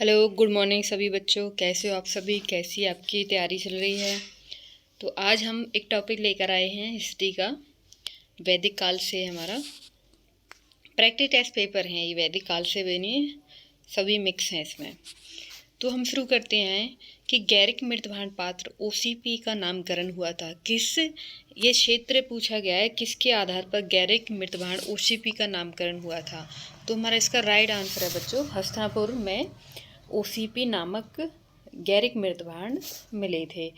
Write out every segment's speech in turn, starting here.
Hello, good morning सभी बच्चों। कैसे हो आप सभी? कैसी आपकी तैयारी चल रही है? तो आज हम एक टॉपिक लेकर आए हैं हिस्ट्री का। वैदिक काल से हमारा प्रैक्टिस टेस्ट पेपर है। ये वैदिक काल से बनी सभी मिक्स हैं इसमें। तो हम शुरू करते हैं कि गैरिक मृतभांड पात्र ओसीपी का नामकरण हुआ था। किस ये क्षेत्र पूछा गया है, किसके आधार पर गैरिक मृतभांड ओसीपी का नामकरण हुआ था? तो हमारा इसका राइट आंसर है बच्चों, हस्तिनापुर में ओसीपी नामक गैरिक मृतभांड मिले थे।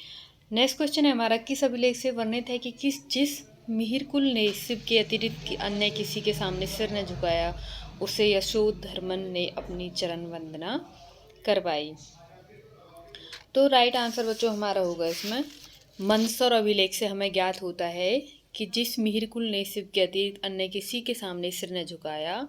नेक्स्ट क्वेश्चन है हमारा, किस अभिलेख से वर्णित है कि जिस मिहिरकुल ने शिव के अतिरिक्त अन्य किसी के सामने सिर न झुकाया, उसे यशोधर्मन ने अपनी चरण वंदना करवाई? तो राइट आंसर बच्चों हमारा होगा इसमें मंदसौर अभिलेख से हमें ज्ञात होता है कि जिस मिहिरकुल ने शिव के अतिरिक्त अन्य किसी के सामने सिर न झुकाया,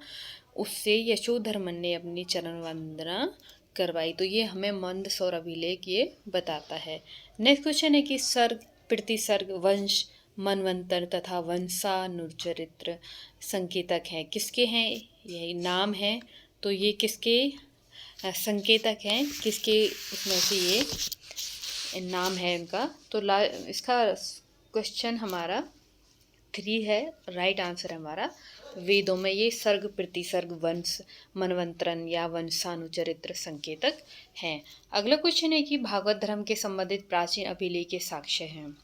उससे यशोधर्मन ने अपनी चरण वंदना करवाई। तो ये हमें मंदसौर अभिलेख ये बताता है। नेक्स्ट क्वेश्चन है कि सर्ग, प्रतिसर्ग, वंश, मनवंतर तथा वंशानुचरित्र संकेतक हैं। किसके हैं? यही नाम है। तो ये किसके संकेतक हैं? किसके उसमें से ये नाम है इनका? तो इसका क्वेश्चन हमारा 3 है। राइट आंसर है हमारा वेदों में ये सर्ग, प्रतिसर्ग, वंश, मनवंतरन या वंशानुचरित्र संकेतक हैं। अगला क्वेश्चन है कि भागवत धर्म के संबंधित प्राचीन अभिलेख के साक्ष्य हैं।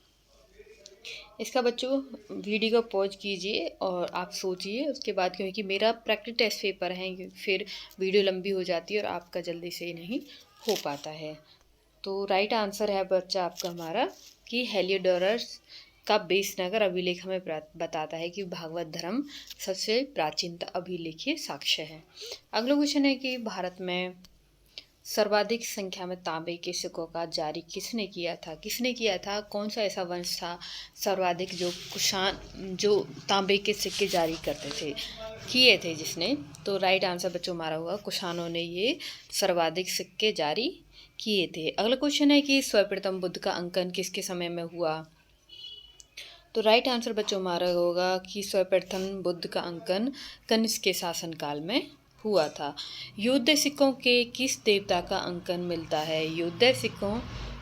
इसका बच्चों वीडियो को पॉज कीजिए और आप सोचिए उसके बाद, क्योंकि मेरा प्रैक्टिस टेस्ट पेपर है, फिर वीडियो लंबी हो जाती है और आपका जल्दी से नहीं हो पाता है। तो राइट आंसर है बच्चा आपका हमारा कि हेलियोडोरस का बेसनगर अभिलेख हमें बताता है कि भागवत धर्म सबसे प्राचीनतम अभिलेखीय साक्ष्य है। अगला क्वेश्चन है कि भारत में सर्वाधिक संख्या में तांबे के सिक्कों का जारी किसने किया था? किसने किया था? कौन सा ऐसा वंश था सर्वाधिक जो कुषाण जो तांबे के सिक्के जारी करते थे, किए थे जिसने? तो राइट आंसर बच्चों हमारा हुआ कुषाणों ने ये सर्वाधिक सिक्के जारी किए थे। अगला क्वेश्चन है कि सर्वप्रथम बुद्ध का अंकन किसके समय में हुआ? तो राइट आंसर बच्चों हमारा होगा कि सर्वप्रथम बुद्ध का अंकन कनिष्क के शासनकाल में हुआ था। युद्ध सिक्कों के किस देवता का अंकन मिलता है? युद्ध सिक्कों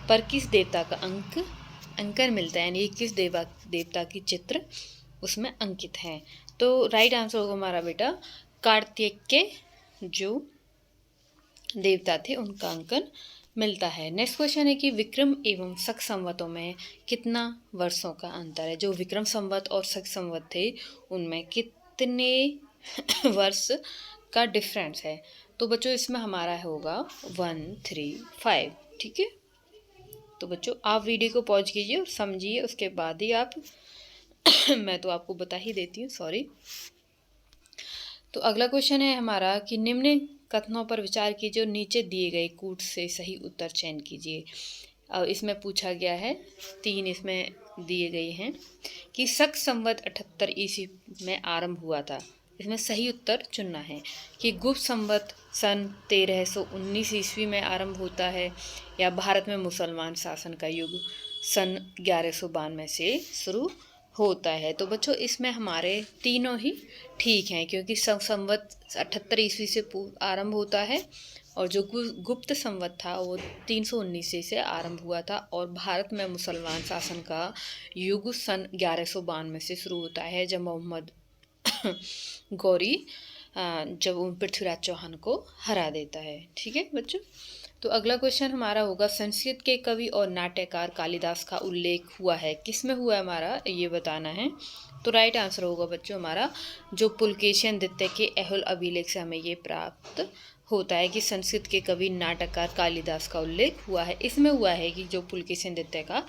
पर किस देवता का अंकन मिलता है, यानी किस देवता की चित्र उसमें अंकित हैं? तो राइट आंसर होगा हमारा बेटा कार्तिक के जो देवता थे उनका अंकन मिलता है। नेक्स्ट क्वेश्चन है कि विक्रम एवं शक संवतों में कितना वर्षों का अंतर है? जो विक्रम संवत और शक संवत थे उनमें कितने वर्ष का डिफरेंस है? तो बच्चों इसमें हमारा होगा 135। ठीक है, तो बच्चों आप वीडियो को पॉज कीजिए और समझिए, उसके बाद ही आप मैं तो आपको बता ही देती हूँ, सॉरी। तो अगला क्वेश्चन है हमारा कि निम्न कथनों पर विचार कीजिए और नीचे दिए गए कूट से सही उत्तर चयन कीजिए। और इसमें पूछा गया है 3 इसमें दिए गए हैं कि शक संवत 78 ईस्वी में आरंभ हुआ था। इसमें सही उत्तर चुनना है कि गुप्त संवत सन 1319 ईस्वी में आरंभ होता है या भारत में मुसलमान शासन का युग सन 1192 से शुरू होता है। तो बच्चों इसमें हमारे तीनों ही ठीक हैं, क्योंकि संवत 78 ईस्वी से आरंभ होता है और जो गुप्त संवत था वो 319 से आरंभ हुआ था और भारत में मुसलमान शासन का युग सन 1192 से शुरू होता है, जब मोहम्मद गौरी जब पृथ्वीराज चौहान को हरा देता है। ठीक है बच्चों, तो अगला क्वेश्चन हमारा होगा संस्कृत के कवि और नाट्यकार कालिदास का उल्लेख हुआ है। किस में हुआ है हमारा ये बताना है। तो राइट आंसर होगा बच्चों हमारा जो पुलकेशिन द्वितीय के ऐहोल अभिलेख से हमें ये प्राप्त होता है कि संस्कृत के कवि नाटककार कालिदास का उल्लेख हुआ है। इसमें हुआ है कि जो पुलकेशिन द्वितीय का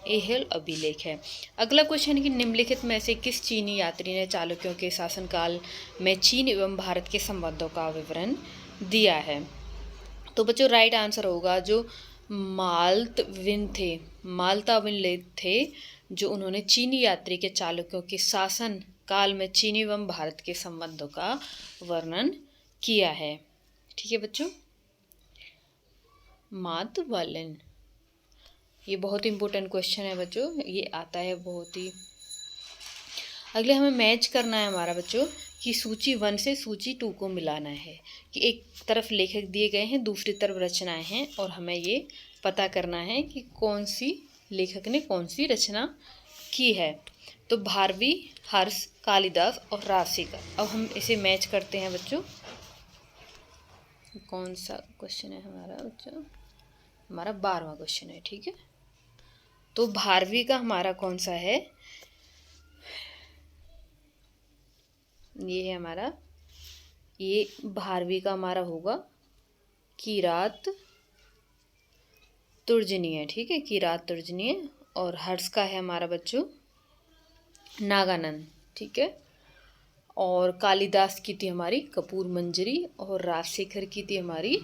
ऐहोल अभिलेख है। अगला क्वेश्चन है कि निम्नलिखित में से किस चीनी यात्री ने चालुक्यों के शासनकाल में चीन एवं भारत के संबंधों का विवरण दिया है? तो बच्चों राइट आंसर होगा जो माल्ताविन थे, जो उन्होंने चीनी यात्री के चालुक्यों के शासन काल में चीन एवं भारत के संबंधों का वर्णन किया है। ठीक है बच्चों, मातवालिन, ये बहुत इंपॉर्टेंट क्वेश्चन है बच्चों, ये आता है बहुत ही। अगले हमें मैच करना है हमारा बच्चों कि सूची 1 से सूची 2 को मिलाना है कि एक तरफ लेखक दिए गए हैं, दूसरी तरफ रचनाएं हैं और हमें ये पता करना है कि कौन सी लेखक ने कौन सी रचना की है। तो भारवी, हर्ष, कालिदास और राशिकर। अब हम इसे मैच करते हैं बच्चों। कौन सा क्वेश्चन है हमारा बच्चों? हमारा 12वां क्वेश्चन है, ठीक है। तो भारवी का हमारा कौन सा है? ये है हमारा, ये भारवी का हमारा होगा किरात तुर्जनीय, ठीक है, किरात तुर्जनीय। और हर्ष का है हमारा बच्चों नागानंद, ठीक है। और कालिदास की थी हमारी कपूर मंजरी और राजशेखर की थी हमारी,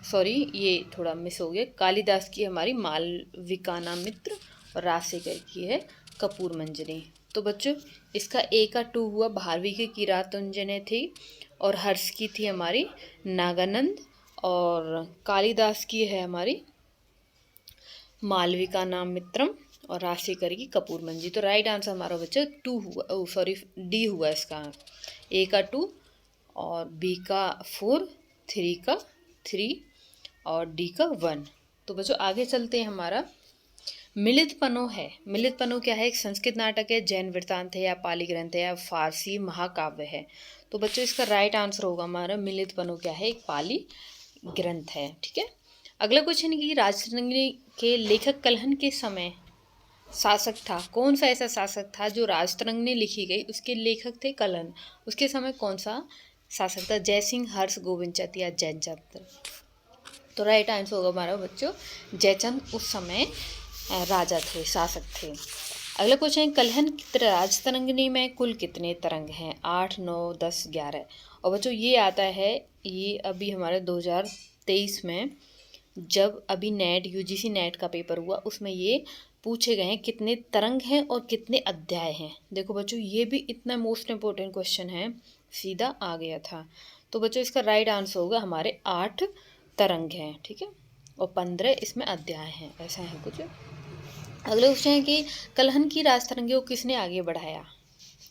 सॉरी ये थोड़ा मिस हो गया, कालिदास की हमारी मालविकानामित्र और राजशेखर की है कपूर मंजरी। तो बच्चों इसका ए का 2 हुआ, भारवी की किरातुंजने थी और हर्ष की थी हमारी नागानंद और कालिदास की है हमारी मालविकानामित्रम और राजशेखर की कपूर मंजरी। तो राइट आंसर हमारा बच्चा 2 हुआ, सॉरी डी हुआ इसका। ए का 2 और बी का 4, 3 का 3 और डी का 1। तो बच्चों आगे चलते हैं। हमारा मिलित पनो है। मिलित पनो क्या है? एक संस्कृत नाटक है, जैन वृत्तांत है या पाली ग्रंथ है या फारसी महाकाव्य है। तो बच्चों इसका राइट आंसर होगा हमारा मिलित पनो क्या है? एक पाली ग्रंथ है, ठीक है। अगला क्वेश्चन की राजतरंगिणी के लेखक कलहन के समय शासक था। कौन सा ऐसा शासक था जो राजतरंगिणी लिखी गई उसके लेखक थे कलहन? उसके समय कौन सा शासक था? जयसिंह, हर्ष, गोविंदचंद या जयचंद? तो राइट आंसर होगा हमारा बच्चों जयचंद उस समय राजा थे, शासक थे। अगला क्वेश्चन है कलहन राजतरंगिणी में कुल कितने तरंग हैं? 8, 9, 10, 11। और बच्चों ये आता है, ये अभी हमारे 2023 में जब अभी नेट यूजीसी नेट का पेपर हुआ उसमें ये पूछे गए हैं कितने तरंग हैं और कितने अध्याय हैं। देखो बच्चों ये भी इतना मोस्ट इम्पोर्टेंट क्वेश्चन है, सीधा आ गया था। तो बच्चों इसका राइट आंसर होगा हमारे 8 तरंग हैं, ठीक है, और 15 इसमें अध्याय हैं, ऐसा है कुछ। अगले क्वेश्चन है कि कलहन की राजतरंगी को किसने आगे बढ़ाया?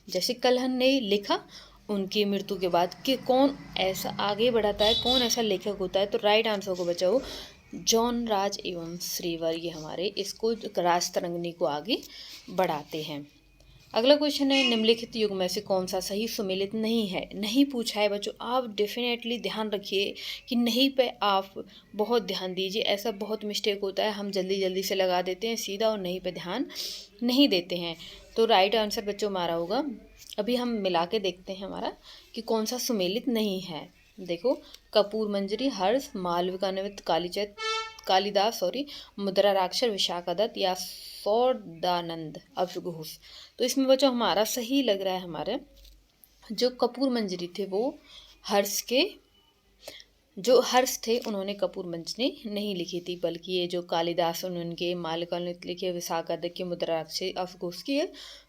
जैसे कलहन ने लिखा, उनकी मृत्यु के बाद कि कौन ऐसा आगे बढ़ाता है, कौन ऐसा लेखक होता है? तो राइट आंसर को बचाओ जॉन राज एवं श्रीवर, ये हमारे इसको राजतरंगिणी को आगे बढ़ाते हैं। अगला क्वेश्चन है निम्नलिखित युग में से कौन सा सही सुमेलित नहीं है? नहीं पूछा है बच्चों, आप डेफिनेटली ध्यान रखिए कि नहीं पे आप बहुत ध्यान दीजिए। ऐसा बहुत मिस्टेक होता है, हम जल्दी जल्दी से लगा देते हैं सीधा और नहीं पे ध्यान नहीं देते हैं। तो राइट आंसर बच्चों हमारा होगा, अभी हम मिला के देखते हैं हमारा कि कौन सा सुमेलित नहीं है। देखो कपूर मंजरी, हर्ष, मालविकानामित्र, कालिदास, मुद्राराक्षर, विशाखादत्त या सौदानंद अफघोष। तो इसमें बच्चों हमारा सही लग रहा है, हमारे जो कपूर मंजरी थे वो हर्ष के, जो हर्ष थे उन्होंने कपूर मंजरी नहीं लिखी थी, बल्कि ये जो कालिदास उनके मालविकानामित्र लिखे, विशाखादत्त की मुद्राराक्षर, अफघोष की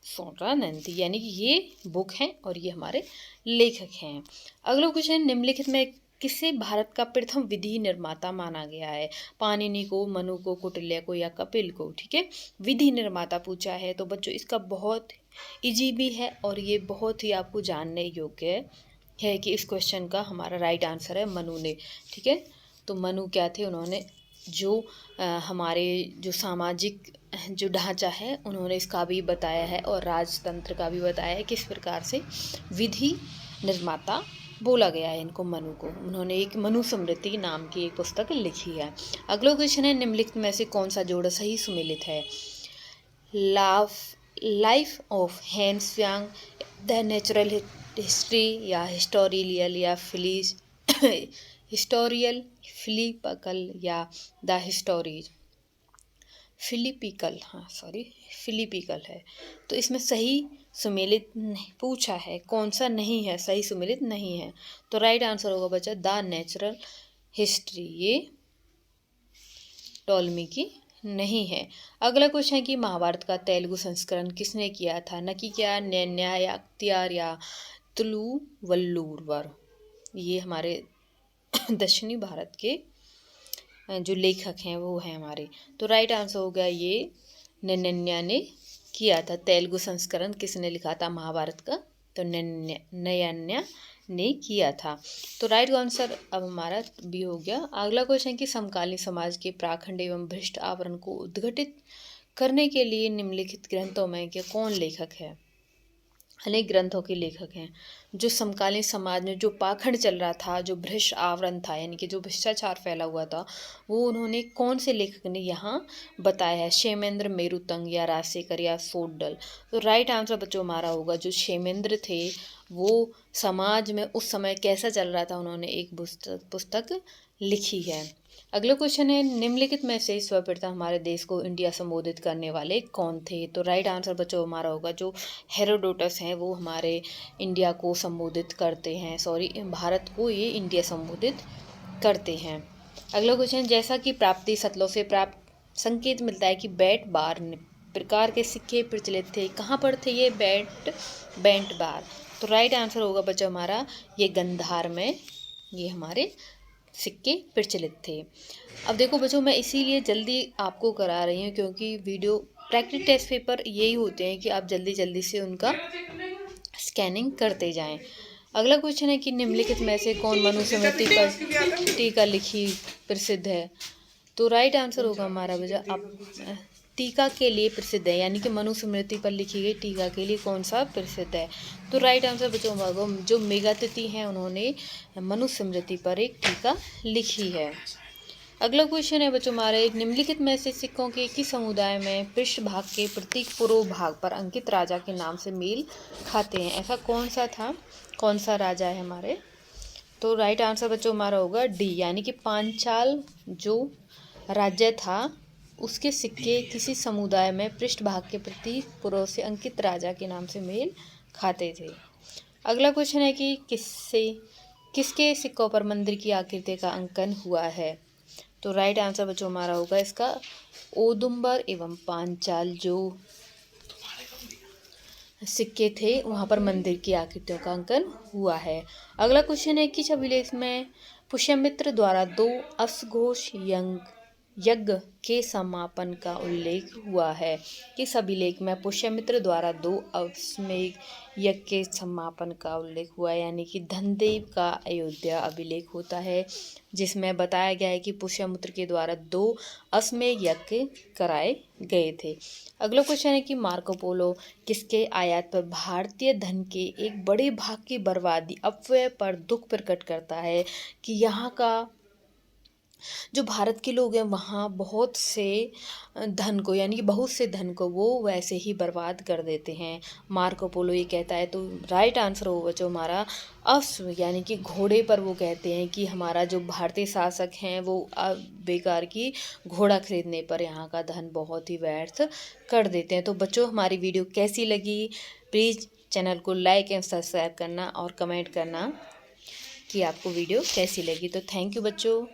सौदानंद, यानी कि ये बुक हैं और ये हमारे लेखक हैं। अगला क्वेश्चन निम्नलिखित में किसे भारत का प्रथम विधि निर्माता माना गया है? पाणिनि को, मनु को, कौटिल्य को या कपिल को? ठीक है, विधि निर्माता पूछा है। तो बच्चों इसका बहुत इजी भी है और ये बहुत ही आपको जानने योग्य है कि इस क्वेश्चन का हमारा राइट आंसर है मनु ने, ठीक है। तो मनु क्या थे? उन्होंने जो हमारे जो सामाजिक जो ढांचा है उन्होंने इसका भी बताया है और राजतंत्र का भी बताया है किस प्रकार से विधि निर्माता बोला गया है इनको, मनु को। उन्होंने एक मनु स्मृति नाम की एक पुस्तक लिखी है। अगला क्वेश्चन है निम्नलिखित में से कौन सा जोड़ सही सुमेलित है? Life of Hiuen Tsang, the natural history या हिस्टोरियल या हिस्टोरियल, फिलिपिकल या द हिस्टोरीज, फिलिपिकल, हाँ सॉरी फिलिपिकल है। तो इसमें सही सुमेलित पूछा है, कौन सा नहीं है, सही सुमेलित नहीं है। तो राइट आंसर होगा बच्चा द नेचुरल हिस्ट्री, ये टॉलमी की नहीं है। अगला क्वेश्चन है कि महाभारत का तेलुगु संस्करण किसने किया था? नकिया, नैन्या या अख्तियार या तुलुवल्लुवर? ये हमारे दक्षिणी भारत के जो लेखक हैं वो हैं हमारे। तो राइट आंसर हो गया ये नैन्या ने किया था। तेलुगु संस्करण किसने लिखा था महाभारत का? तो नयन्या ने किया था। तो राइट आंसर अब हमारा भी हो गया। अगला क्वेश्चन कि समकालीन समाज के पाखंड एवं भ्रष्ट आवरण को उद्घाटित करने के लिए निम्नलिखित ग्रंथों में के कौन लेखक है? अनेक ग्रंथों के लेखक हैं। जो समकालीन समाज में जो पाखंड चल रहा था, जो भ्रष्ट आवरण था, यानी कि जो भ्रष्टाचार फैला हुआ था, वो उन्होंने कौन से लेखक ने यहाँ बताया है? क्षेमेंद्र, मेरुतंग या राजशेखर या सोडल? तो राइट आंसर बच्चों हमारा होगा जो क्षेमेंद्र थे, वो समाज में उस समय कैसा चल रहा था, उन्होंने एक पुस्तक लिखी है। अगला क्वेश्चन है निम्नलिखित में से सर्वप्रथम हमारे देश को इंडिया संबोधित करने वाले कौन थे? तो राइट आंसर बच्चों हमारा होगा जो हेरोडोटस हैं, वो हमारे इंडिया को संबोधित करते हैं, भारत को ये इंडिया संबोधित करते हैं। अगला क्वेश्चन जैसा कि प्राप्ति सतलों से प्राप्त संकेत मिलता है कि बेंट बार प्रकार के सिक्के प्रचलित थे। कहाँ पर थे ये बेंट बार? तो राइट आंसर होगा बच्चों हमारा ये गंधार में ये हमारे सिक्के प्रचलित थे। अब देखो बच्चों मैं इसीलिए जल्दी आपको करा रही हूँ क्योंकि वीडियो प्रैक्टिस टेस्ट पेपर यही होते हैं कि आप जल्दी जल्दी से उनका स्कैनिंग करते जाएं। अगला क्वेश्चन है कि निम्नलिखित में से कौन मनुस्मृति पर टीका लिखी प्रसिद्ध है? तो राइट आंसर होगा हमारा बच्चा आप टीका के लिए प्रसिद्ध है, यानी कि मनुस्मृति पर लिखी गई टीका के लिए कौन सा प्रसिद्ध है? तो राइट आंसर बच्चों जो मेघातिथि हैं उन्होंने मनुस्मृति पर एक टीका लिखी है। अगला क्वेश्चन है बच्चों हमारे निम्नलिखित में से सिक्कों के किस समुदाय में पृष्ठभाग के प्रतीक पूर्व भाग पर अंकित राजा के नाम से मेल खाते हैं? ऐसा कौन सा था, कौन सा राजा है हमारे? तो राइट आंसर बच्चों हमारा होगा डी, यानी कि पांचाल जो राज्य था उसके सिक्के किसी समुदाय में पृष्ठभाग के प्रतीक पूर्व से अंकित राजा के नाम से मेल खाते थे। अगला क्वेश्चन है कि किसके सिक्कों पर मंदिर की आकृति का अंकन हुआ है? तो राइट आंसर बच्चों हमारा होगा इसका औदुंबर एवं पांचाल जो सिक्के थे वहाँ पर मंदिर की आकृतियों का अंकन हुआ है। अगला क्वेश्चन है कि अभिलेख में पुष्यमित्र द्वारा 2 अश्वघोष यज्ञ के समापन का उल्लेख हुआ है। किस अभिलेख में पुष्यमित्र द्वारा 2 अश्वमेध यज्ञ के समापन का उल्लेख हुआ है? यानी कि धनदेव का अयोध्या अभिलेख होता है जिसमें बताया गया है कि पुष्यमित्र के द्वारा 2 अश्वमेध यज्ञ कराए गए थे। अगला क्वेश्चन है कि मार्को पोलो किसके आयात पर भारतीय धन के एक बड़े भाग की बर्बादी अपव्यय पर दुख प्रकट करता है कि यहाँ का जो भारत के लोग हैं वहाँ बहुत से धन को, यानी कि बहुत से धन को वो वैसे ही बर्बाद कर देते हैं, मार्को पोलो ये कहता है। तो राइट आंसर होगा जो हमारा अश्व यानी कि घोड़े पर वो कहते हैं कि हमारा जो भारतीय शासक हैं वो बेकार की घोड़ा खरीदने पर यहाँ का धन बहुत ही व्यर्थ कर देते हैं। तो बच्चों हमारी वीडियो कैसी लगी? प्लीज़ चैनल को लाइक एंड सब्सक्राइब करना और कमेंट करना कि आपको वीडियो कैसी लगी। तो थैंक यू बच्चों।